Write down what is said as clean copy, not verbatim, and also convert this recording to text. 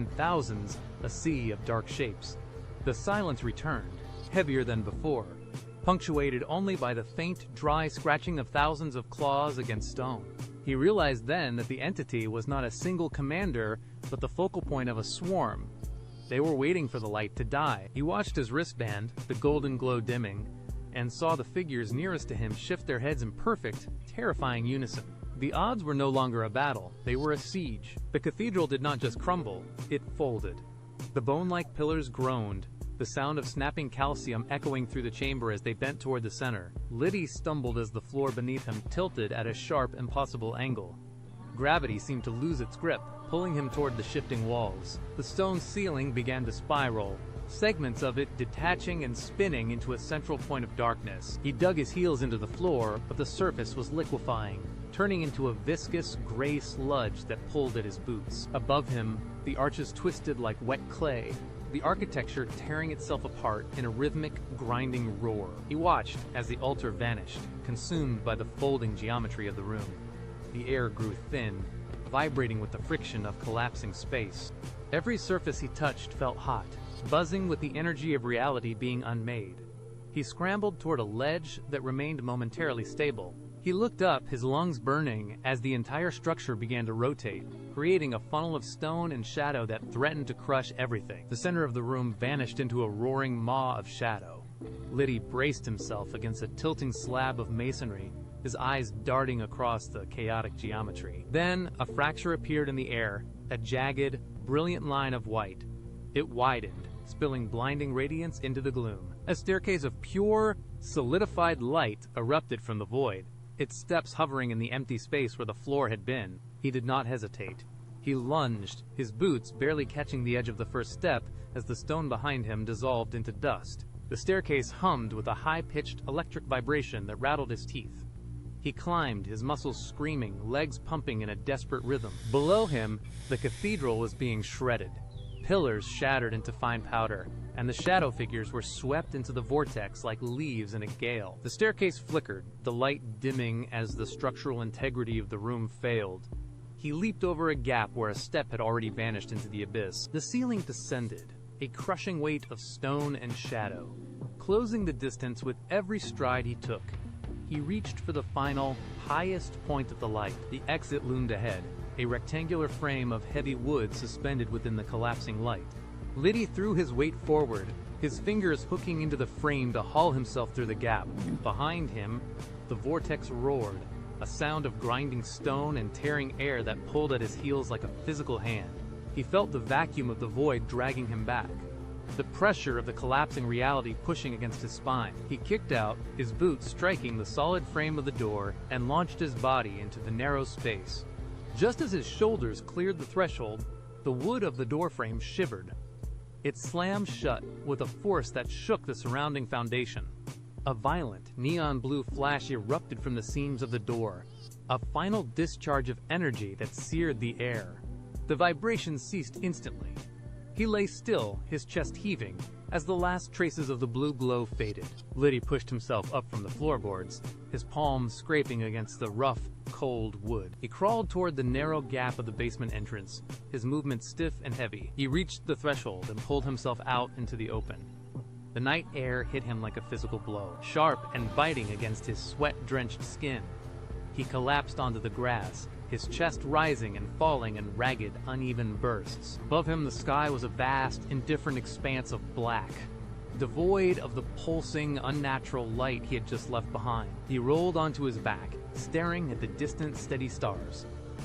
then thousands, a sea of dark shapes. The silence returned, heavier than before, punctuated only by the faint, dry scratching of thousands of claws against stone. He realized then that the entity was not a single commander, but the focal point of a swarm. They were waiting for the light to die. He watched his wristband, the golden glow dimming, and saw the figures nearest to him shift their heads in perfect, terrifying unison. The odds were no longer a battle, they were a siege. The cathedral did not just crumble, it folded. The bone-like pillars groaned, the sound of snapping calcium echoing through the chamber as they bent toward the center. Liddy stumbled as the floor beneath him tilted at a sharp, impossible angle. Gravity seemed to lose its grip, pulling him toward the shifting walls. The stone ceiling began to spiral, segments of it detaching and spinning into a central point of darkness. He dug his heels into the floor, but the surface was liquefying, turning into a viscous, gray sludge that pulled at his boots. Above him, the arches twisted like wet clay, the architecture tearing itself apart in a rhythmic, grinding roar. He watched as the altar vanished, consumed by the folding geometry of the room. The air grew thin, vibrating with the friction of collapsing space. Every surface he touched felt hot, buzzing with the energy of reality being unmade. He scrambled toward a ledge that remained momentarily stable. He looked up, his lungs burning, as the entire structure began to rotate, creating a funnel of stone and shadow that threatened to crush everything. The center of the room vanished into a roaring maw of shadow. Liddy braced himself against a tilting slab of masonry, his eyes darting across the chaotic geometry. Then, a fracture appeared in the air, a jagged, brilliant line of white. It widened, spilling blinding radiance into the gloom. A staircase of pure, solidified light erupted from the void, its steps hovering in the empty space where the floor had been. He did not hesitate. He lunged, his boots barely catching the edge of the first step as the stone behind him dissolved into dust. The staircase hummed with a high-pitched electric vibration that rattled his teeth. He climbed, his muscles screaming, legs pumping in a desperate rhythm. Below him, the cathedral was being shredded. Pillars shattered into fine powder, and the shadow figures were swept into the vortex like leaves in a gale. The staircase flickered, the light dimming as the structural integrity of the room failed. He leaped over a gap where a step had already vanished into the abyss. The ceiling descended, a crushing weight of stone and shadow, closing the distance with every stride he took. He reached for the final, highest point of the light. The exit loomed ahead, a rectangular frame of heavy wood suspended within the collapsing light. Liddy threw his weight forward, his fingers hooking into the frame to haul himself through the gap. Behind him, the vortex roared, a sound of grinding stone and tearing air that pulled at his heels like a physical hand. He felt the vacuum of the void dragging him back, the pressure of the collapsing reality pushing against his spine. He kicked out, his boots striking the solid frame of the door, and launched his body into the narrow space. Just as his shoulders cleared the threshold, the wood of the doorframe shivered. It slammed shut with a force that shook the surrounding foundation. A violent, neon blue flash erupted from the seams of the door, a final discharge of energy that seared the air. The vibration ceased instantly. He lay still, his chest heaving, as the last traces of the blue glow faded. Liddy pushed himself up from the floorboards, his palms scraping against the rough, cold wood. He crawled toward the narrow gap of the basement entrance, his movements stiff and heavy. He reached the threshold and pulled himself out into the open. The night air hit him like a physical blow, sharp and biting against his sweat-drenched skin. He collapsed onto the grass, his chest rising and falling in ragged, uneven bursts. Above him, the sky was a vast, indifferent expanse of black, devoid of the pulsing, unnatural light he had just left behind. He rolled onto his back, staring at the distant, steady stars.